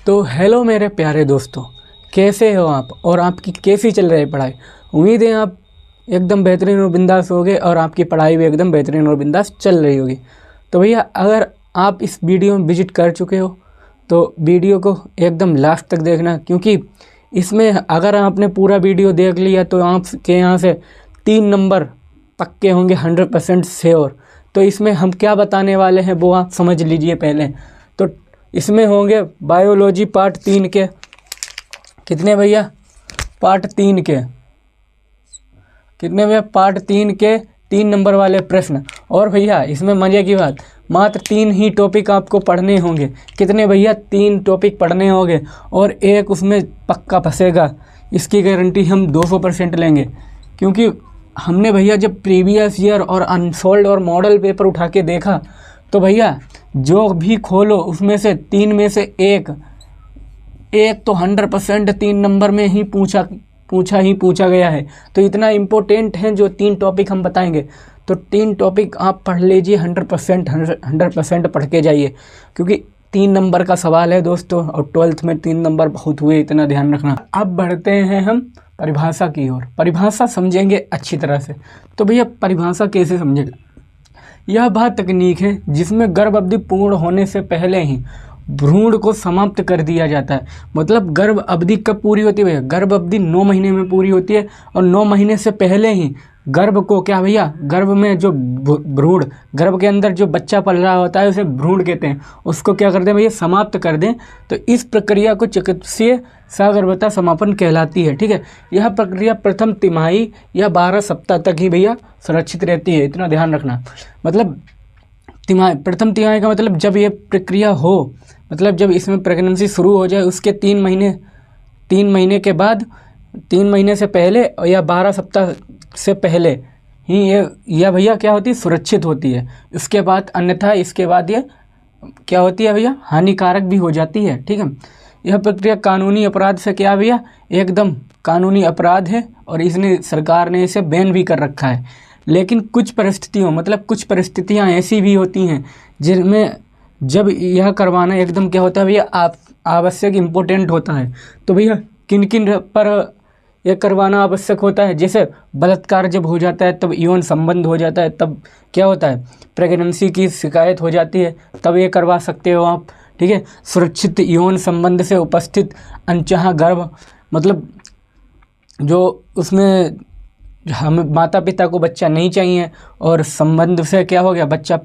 तो हेलो मेरे प्यारे दोस्तों, कैसे हो आप और आपकी कैसी चल रही है पढ़ाई। उम्मीद है आप एकदम बेहतरीन और बिंदास होगे और आपकी पढ़ाई भी एकदम बेहतरीन और बिंदास चल रही होगी। तो भैया अगर आप इस वीडियो में विजिट कर चुके हो तो वीडियो को एकदम लास्ट तक देखना, क्योंकि इसमें अगर आपने पूरा वीडियो देख लिया तो आपके यहाँ से 3 नंबर पक्के होंगे 100% श्योर। तो इसमें हम क्या बताने वाले हैं वो आप समझ लीजिए पहले। तो इसमें होंगे बायोलॉजी पार्ट 3 के कितने भैया, पार्ट 3 के कितने भैया, पार्ट 3 के 3 नंबर वाले प्रश्न। और भैया इसमें मज़े की बात, मात्र 3 ही टॉपिक आपको पढ़ने होंगे। कितने भैया, 3 टॉपिक पढ़ने होंगे और एक उसमें पक्का फंसेगा, इसकी गारंटी हम 200% लेंगे। क्योंकि हमने भैया जब प्रीवियस ईयर और अनसोल्ड और मॉडल पेपर उठा के देखा तो भैया जो भी खोलो उसमें से 3 में से एक तो 100% 3 नंबर में ही पूछा गया है। तो इतना इम्पोर्टेंट है जो 3 टॉपिक हम बताएंगे। तो 3 टॉपिक आप पढ़ लीजिए, 100% पढ़ के जाइए, क्योंकि 3 नंबर का सवाल है दोस्तों, और 12th में 3 नंबर बहुत हुए, इतना ध्यान रखना। अब बढ़ते हैं हम परिभाषा की ओर। परिभाषा समझेंगे अच्छी तरह से। तो भैया परिभाषा कैसे समझेंगे? यह वह तकनीक है जिसमें गर्भ अवधि पूर्ण होने से पहले ही भ्रूण को समाप्त कर दिया जाता है। मतलब गर्भ अवधि कब पूरी होती है भैया? गर्भ अवधि 9 महीने में पूरी होती है, और 9 महीने से पहले ही गर्भ को क्या भैया, गर्भ में जो भ्रूण, गर्भ के अंदर जो बच्चा पल रहा होता है उसे भ्रूण कहते हैं, उसको क्या कर दें भैया, समाप्त कर दें। तो इस प्रक्रिया को चिकित्सीय सगर्भता समापन कहलाती है। ठीक है, यह प्रक्रिया प्रथम तिमाही या 12 सप्ताह तक ही भैया सुरक्षित रहती है, इतना ध्यान रखना। मतलब प्रथम तिमाही का मतलब जब ये प्रक्रिया हो, मतलब जब इसमें प्रेगनेंसी शुरू हो जाए उसके 3 महीने के बाद, 3 महीने से पहले या 12 सप्ताह से पहले ही यह भैया क्या होती है, सुरक्षित होती है। इसके बाद अन्यथा इसके बाद ये क्या होती है भैया, हानिकारक भी हो जाती है। ठीक है, यह प्रक्रिया कानूनी अपराध से क्या भैया, एकदम कानूनी अपराध है, और इसने सरकार ने इसे बैन भी कर रखा है। लेकिन कुछ परिस्थितियों, मतलब कुछ परिस्थितियां ऐसी भी होती हैं जिनमें जब यह करवाना एकदम क्या होता है भैया, आप आवश्यक इम्पोर्टेंट होता है। तो भैया किन किन पर यह करवाना आवश्यक होता है? जैसे बलात्कार जब हो जाता है, तब यौन संबंध हो जाता है, तब क्या होता है, प्रेगनेंसी की शिकायत हो जाती है, तब ये करवा सकते हो आप। ठीक है, सुरक्षित यौन संबंध से उपस्थित अनचाहा गर्भ, मतलब जो उसमें हम माता पिता को बच्चा नहीं चाहिए और संबंध से क्या हो गया, बच्चा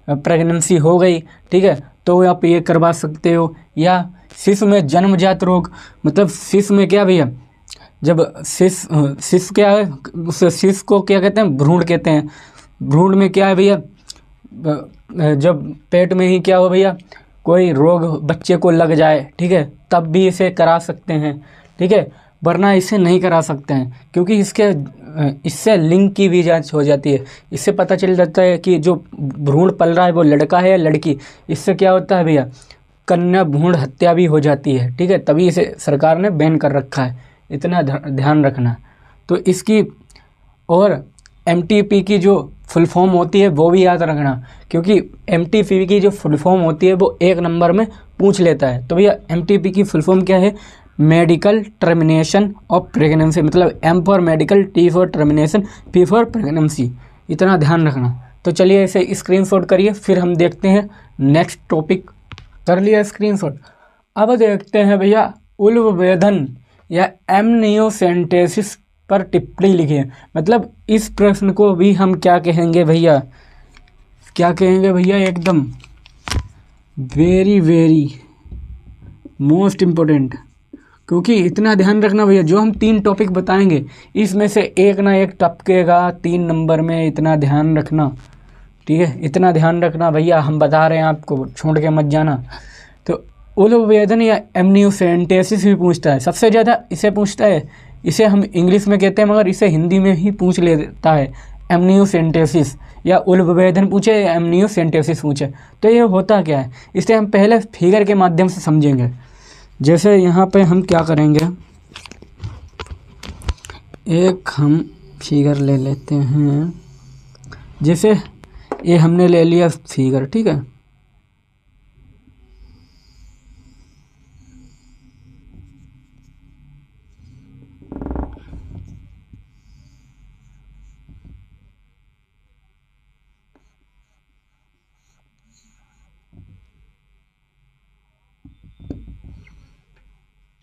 प्रेगनेंसी हो गई, ठीक है, तो आप ये करवा सकते हो। या शिशु में जन्मजात रोग, मतलब शिशु में क्या भैया, जब शिशु क्या है, उस शिशु को क्या कहते हैं, भ्रूण कहते हैं। भ्रूण में क्या है भैया, जब पेट में ही क्या हो भैया, कोई रोग बच्चे को लग जाए, ठीक है, तब भी इसे करा सकते हैं। ठीक है, वरना इसे नहीं करा सकते हैं, क्योंकि इससे लिंग की भी जांच हो जाती है। इससे पता चल जाता है कि जो भ्रूण पल रहा है वो लड़का है या लड़की। इससे क्या होता है भैया, कन्या भ्रूण हत्या भी हो जाती है। ठीक है, तभी इसे सरकार ने बैन कर रखा है, इतना ध्यान रखना। तो इसकी और MTP की जो फुल फॉर्म होती है वो भी याद रखना, क्योंकि MTP की जो फुल फॉर्म होती है वो 1 नंबर में पूछ लेता है। तो भैया MTP की फुल फॉर्म क्या है? मेडिकल टर्मिनेशन ऑफ प्रेगनेंसी, मतलब M for medical, T for termination, P for pregnancy, इतना ध्यान रखना। तो चलिए इसे स्क्रीनशॉट करिए, फिर हम देखते हैं नेक्स्ट टॉपिक। कर लिया स्क्रीनशॉट। अब देखते हैं भैया उल्बवेधन या एमनियोसेंटेसिस पर टिप्पणी लिखिए। मतलब इस प्रश्न को भी हम क्या कहेंगे भैया, क्या कहेंगे भैया, एकदम वेरी वेरी मोस्ट इम्पोर्टेंट। क्योंकि इतना ध्यान रखना भैया, जो हम 3 टॉपिक बताएंगे इसमें से एक ना एक टपकेगा 3 नंबर में, इतना ध्यान रखना। ठीक है, इतना ध्यान रखना भैया, हम बता रहे हैं आपको, छोड़ के मत जाना। तो उल्बवेधन या एमनियोसेंटेसिस भी पूछता है, सबसे ज़्यादा इसे पूछता है। इसे हम इंग्लिश में कहते हैं, मगर इसे हिंदी में ही पूछ लेता है, एमनियोसेंटेसिस। या उल्बवेधन पूछे या एमनियोसेंटेसिस पूछे तो ये होता क्या है, इसे हम पहले फिगर के माध्यम से समझेंगे। जैसे यहाँ पे हम क्या करेंगे, एक हम फिगर ले लेते हैं। जैसे ये हमने ले लिया फिगर, ठीक है,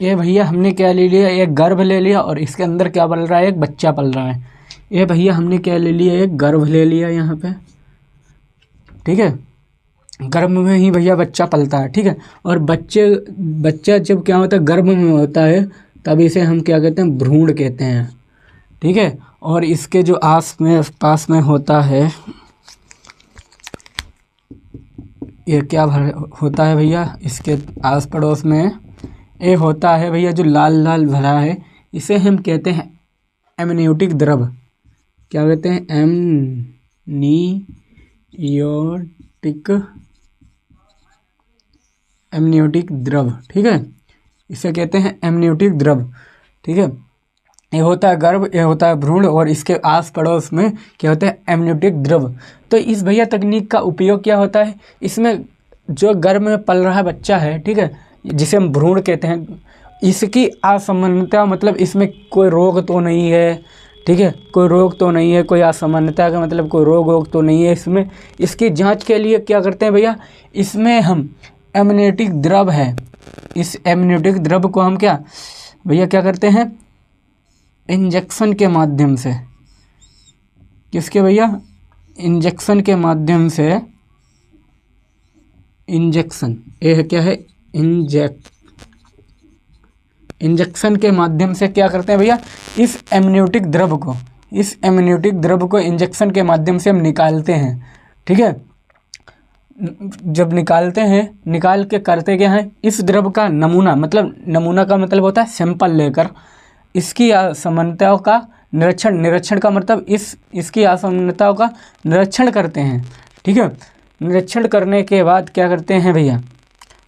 ये भैया हमने क्या ले लिया, एक गर्भ ले लिया और इसके अंदर क्या पल रहा है, एक बच्चा पल रहा है। ये भैया हमने क्या ले लिया, एक गर्भ ले लिया यहाँ पे, ठीक है। गर्भ में ही भैया बच्चा पलता है, ठीक है। और बच्चा जब क्या होता है, गर्भ में होता है, तब इसे हम क्या कहते हैं, भ्रूण कहते हैं, ठीक है। और इसके जो पास में होता है, ये क्या होता है भैया, इसके आस पड़ोस में ये होता है भैया जो लाल लाल भरा है, इसे हम कहते हैं एमनियोटिक द्रव। क्या कहते हैं, एमनियोटिक द्रव, ठीक है। इसे कहते हैं एमनियोटिक द्रव, ठीक है। ये होता है गर्भ, ये होता है भ्रूण, और इसके आस पड़ोस में क्या होता है, एमनियोटिक द्रव। तो इस भैया तकनीक का उपयोग क्या होता है, इसमें जो गर्भ में पल रहा बच्चा है, ठीक है, जिसे हम भ्रूण कहते हैं, इसकी असामान्यता मतलब इसमें कोई रोग तो नहीं है, ठीक है, कोई रोग तो नहीं है, कोई असामान्यता का मतलब कोई रोग तो नहीं है इसमें। इसकी जांच के लिए क्या करते हैं भैया, इसमें हम एमनियोटिक द्रव है, इस एमनियोटिक द्रव को हम क्या भैया क्या करते हैं, इंजेक्शन के माध्यम से, किसके भैया, इंजेक्शन के माध्यम से, इंजेक्शन, ये क्या है, इंजेक्शन के माध्यम से क्या करते हैं भैया, इस एमनियोटिक द्रव को इंजेक्शन के माध्यम से हम निकालते हैं, ठीक है। जब निकालते हैं, निकाल के करते क्या है, इस द्रव का नमूना का मतलब होता है सैंपल लेकर इसकी असमानताओं का निरीक्षण का मतलब इसकी असमानताओं का निरीक्षण करते हैं, ठीक है। निरीक्षण करने के बाद क्या करते हैं भैया,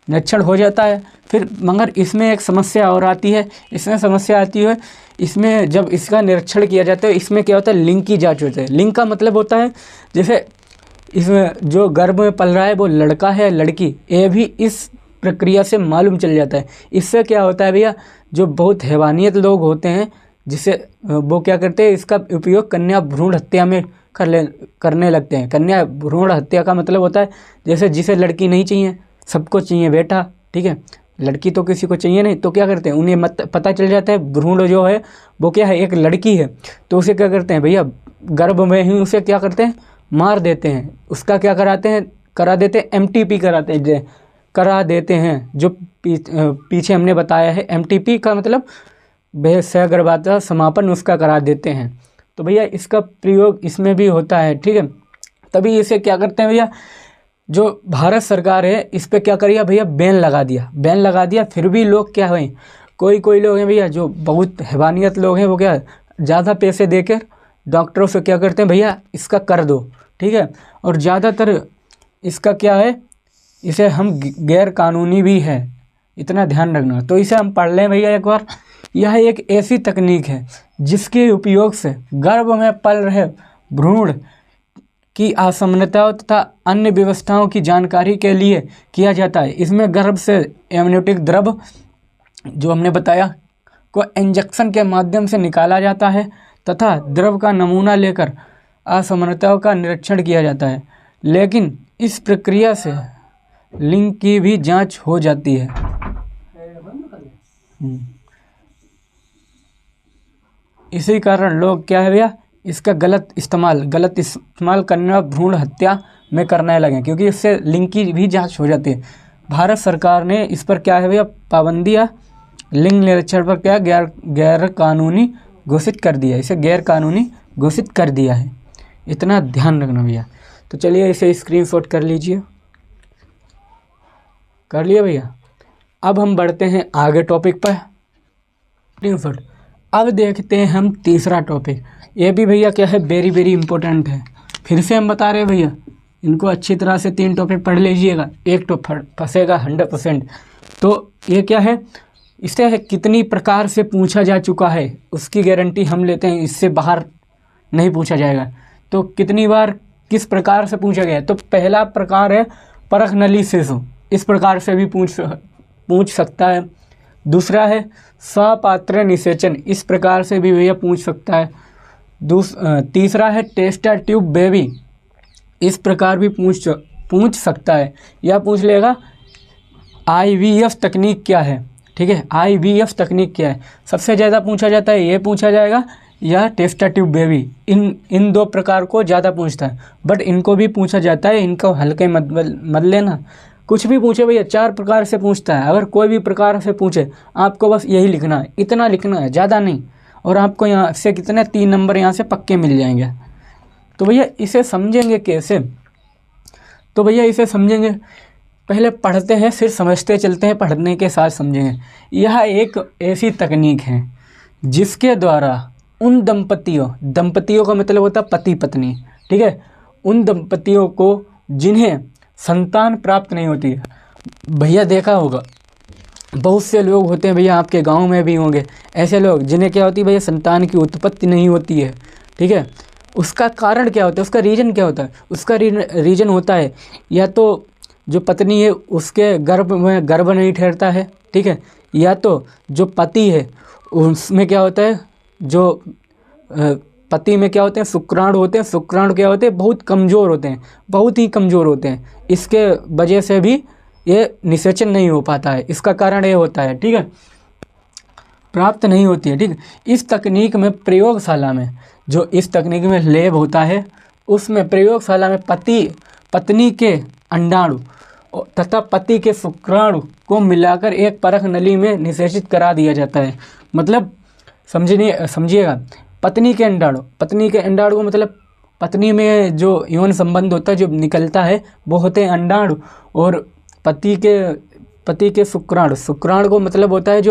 निरीक्षण हो जाता है, फिर मगर इसमें एक समस्या और आती है। इसमें समस्या आती है, इसमें जब इसका निरीक्षण किया जाता है, इसमें क्या होता है, लिंग की जांच होती है। लिंग का मतलब होता है जैसे इसमें जो गर्भ में पल रहा है वो लड़का है लड़की, ये भी इस प्रक्रिया से मालूम चल जाता है। इससे क्या होता है भैया, जो बहुत हैवानियत लोग होते हैं, जिसे वो क्या करते हैं, इसका उपयोग कन्या भ्रूण हत्या में करने लगते हैं। कन्या भ्रूण हत्या का मतलब होता है जैसे जिसे लड़की नहीं चाहिए, सबको चाहिए बेटा, ठीक है, लड़की तो किसी को चाहिए नहीं, तो क्या करते हैं, उन्हें पता चल जाता है भ्रूण जो है वो क्या है, एक लड़की है, तो उसे क्या करते हैं भैया, गर्भ में ही उसे क्या करते हैं, मार देते हैं। उसका क्या करा देते हैं, MTP करा देते हैं, जो पीछे हमने बताया है। MTP का मतलब सहगर्भावस्था समापन, उसका करा देते हैं। तो भैया इसका प्रयोग इसमें भी होता है, ठीक है। तभी इसे क्या करते हैं भैया, जो भारत सरकार है इस पर क्या करिए भैया, बैन लगा दिया। फिर भी लोग क्या हुए, कोई लोग हैं भैया जो बहुत हैवानियत लोग हैं, वो क्या ज़्यादा पैसे देकर डॉक्टरों से क्या करते हैं भैया, इसका कर दो, ठीक है। और ज़्यादातर इसका क्या है, इसे हम गैर कानूनी भी है, इतना ध्यान रखना। तो इसे हम पढ़ लें भैया एक बार। यह एक ऐसी तकनीक है जिसके उपयोग से गर्भ में पल रहे भ्रूण की असमानताओं तथा अन्य व्यवस्थाओं की जानकारी के लिए किया जाता है। इसमें गर्भ से एमनियोटिक द्रव जो हमने बताया को इंजेक्शन के माध्यम से निकाला जाता है तथा द्रव का नमूना लेकर असमानताओं का निरीक्षण किया जाता है। लेकिन इस प्रक्रिया से लिंग की भी जांच हो जाती है। इसी कारण लोग क्या है भैया, इसका गलत इस्तेमाल करना भ्रूण हत्या में करने लगे, क्योंकि इससे लिंग की भी जांच हो जाती है। भारत सरकार ने इस पर क्या है भैया, पाबंदियाँ लिंग निरीक्षण पर क्या गैर कानूनी घोषित कर दिया, इसे गैर कानूनी घोषित कर दिया है। इतना ध्यान रखना भैया। तो चलिए इसे स्क्रीनशॉट कर लीजिए, कर लिया भैया। अब हम बढ़ते हैं आगे टॉपिक पर, स्क्रीनशॉट। अब देखते हैं हम तीसरा टॉपिक। ये भी भैया क्या है, वेरी इंपॉर्टेंट है। फिर से हम बता रहे हैं भैया, इनको अच्छी तरह से 3 टॉपिक पढ़ लीजिएगा, एक तो फंसेगा 100%। तो ये क्या है, इससे कितनी प्रकार से पूछा जा चुका है उसकी गारंटी हम लेते हैं, इससे बाहर नहीं पूछा जाएगा। तो कितनी बार किस प्रकार से पूछा गया है, तो पहला प्रकार है परख नली शिशु, इस प्रकार से भी पूछ सकता है। दूसरा है सपात्र निषेचन, इस प्रकार से भी भैया पूछ सकता है। तीसरा है टेस्ट ट्यूब बेबी, इस प्रकार भी पूछ सकता है। या पूछ लेगा IVF तकनीक क्या है, ठीक है। IVF तकनीक क्या है, सबसे ज़्यादा पूछा जाता है, ये पूछा जाएगा या टेस्टा ट्यूब बेबी, इन दो प्रकार को ज़्यादा पूछता है। बट इनको भी पूछा जाता है, इनको हल्के मत लेना। कुछ भी पूछे भैया 4 प्रकार से पूछता है, अगर कोई भी प्रकार से पूछे आपको बस यही लिखना है, इतना लिखना है, ज़्यादा नहीं। और आपको यहाँ से कितने 3 नंबर यहाँ से पक्के मिल जाएंगे। तो भैया इसे समझेंगे कैसे, तो भैया इसे समझेंगे पहले पढ़ते हैं फिर समझते चलते हैं, पढ़ने के साथ समझेंगे। यह एक ऐसी तकनीक है जिसके द्वारा उन दंपतियों का मतलब होता है पति पत्नी, ठीक है, उन दंपतियों को जिन्हें संतान प्राप्त नहीं होती है। भैया देखा होगा बहुत से लोग होते हैं, भैया आपके गांव में भी होंगे ऐसे लोग जिन्हें क्या होती है भैया संतान की उत्पत्ति नहीं होती है, ठीक है। उसका कारण क्या होता है, उसका रीज़न क्या होता है, उसका रीज़न होता है या तो जो पत्नी है उसके गर्भ में गर्भ नहीं ठहरता है, ठीक है, या तो जो पति है उसमें क्या होता है, जो पति में क्या होते हैं शुक्राणु होते हैं, शुक्राणु क्या होते हैं बहुत कमज़ोर होते हैं, बहुत ही कमज़ोर होते हैं। इसके वजह से भी ये निषेचन नहीं हो पाता है, इसका कारण ये होता है, ठीक है, प्राप्त नहीं होती है, ठीक है। इस तकनीक में प्रयोगशाला में जो इस तकनीक में लैब होता है उसमें प्रयोगशाला में पत्नी के अंडाणु तथा पति के शुक्राणु को मिलाकर एक परख नली में निषेचित करा दिया जाता है। मतलब समझिएगा, पत्नी के अंडाणु को मतलब पत्नी में जो यौन संबंध होता है जो निकलता है वो होते हैं अंडाणु, और पति के शुक्राणु को मतलब होता है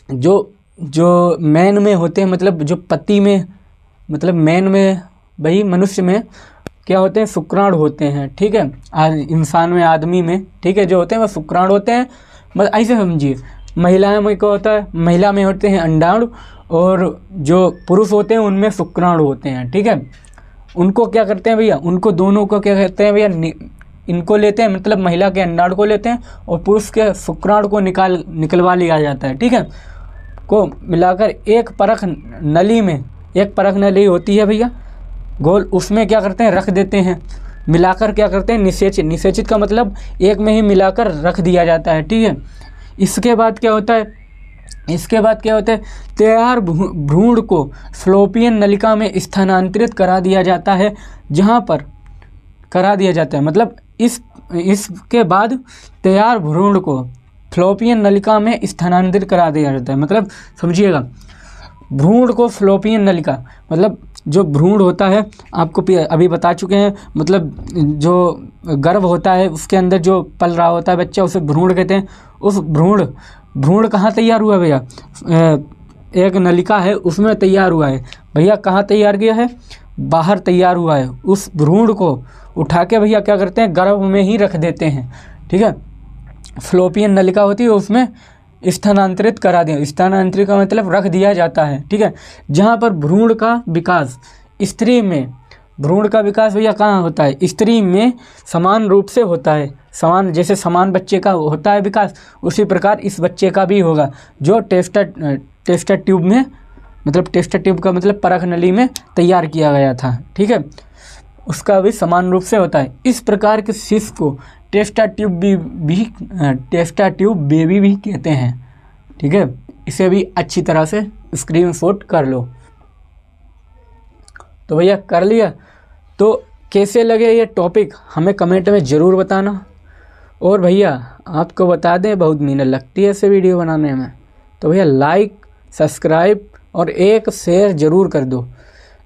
जो मैन में होते हैं, मतलब जो पति में मतलब मैन में वही मनुष्य में क्या होते हैं शुक्राणु होते हैं, ठीक है, इंसान में आदमी में, ठीक है, जो होते हैं वो शुक्राणु होते हैं। मतलब ऐसे समझिए महिला में क्या होता है, महिला में होते हैं अंडाणु और जो पुरुष होते हैं उनमें शुक्राणु होते हैं, ठीक है। उनको क्या करते हैं भैया, उनको दोनों को क्या कहते हैं भैया, इनको लेते हैं मतलब महिला के अंडाणु को लेते हैं और पुरुष के शुक्राणु को निकलवा लिया जाता है, ठीक है, को मिलाकर एक परख नली होती है भैया गोल, उसमें क्या करते हैं रख देते हैं, मिलाकर क्या करते हैं निषेचित का मतलब एक में ही मिलाकर रख दिया जाता है, ठीक है। इसके बाद क्या होता है तैयार भ्रूण को फ्लोपियन नलिका में स्थानांतरित करा दिया जाता है, मतलब इसके बाद तैयार भ्रूण को फ्लोपियन नलिका में स्थानांतरित करा दिया जाता है। मतलब समझिएगा भ्रूण को फ्लोपियन नलिका मतलब जो भ्रूण होता है आपको अभी बता चुके हैं, मतलब जो गर्भ होता है उसके अंदर जो पल रहा होता है बच्चा उसे भ्रूण कहते हैं। उस भ्रूण कहाँ तैयार हुआ भैया, एक नलिका है उसमें तैयार हुआ है भैया, कहाँ तैयार किया है, बाहर तैयार हुआ है। उस भ्रूण को उठा के भैया क्या करते हैं गर्भ में ही रख देते हैं, ठीक है। फ्लोपियन नलिका होती है उसमें स्थानांतरित करा दिया, स्थानांतरित का मतलब रख दिया जाता है, ठीक है। जहाँ पर भ्रूण का विकास भैया कहाँ होता है, स्त्री में समान रूप से होता है, जैसे समान बच्चे का होता है विकास उसी प्रकार इस बच्चे का भी होगा, जो टेस्टा ट्यूब में मतलब टेस्टा ट्यूब का मतलब परख नली में तैयार किया गया था, ठीक है, उसका भी समान रूप से होता है। इस प्रकार के शिशु को टेस्टा ट्यूब बेबी भी कहते हैं, ठीक है। इसे भी अच्छी तरह से स्क्रीनशॉट कर लो। तो भैया कर लिया, तो कैसे लगे ये टॉपिक हमें कमेंट में ज़रूर बताना। और भैया आपको बता दें बहुत मेहनत लगती है ऐसे वीडियो बनाने में, तो भैया लाइक सब्सक्राइब और एक शेयर ज़रूर कर दो,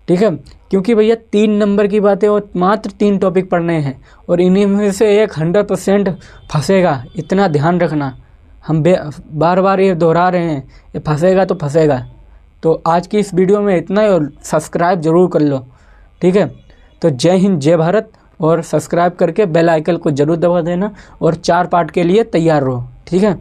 ठीक है। क्योंकि भैया 3 नंबर की बातें और मात्र 3 टॉपिक पढ़ने हैं और इन्हीं में से एक 100% फंसेगा, इतना ध्यान रखना। हम बार बार ये दोहरा रहे हैं, ये फंसेगा तो फंसेगा। तो आज की इस वीडियो में इतना ही, और सब्सक्राइब ज़रूर कर लो, ठीक है। तो जय हिंद जय भारत, और सब्सक्राइब करके बेल आइकन को ज़रूर दबा देना और 4 पार्ट के लिए तैयार रहो, ठीक है।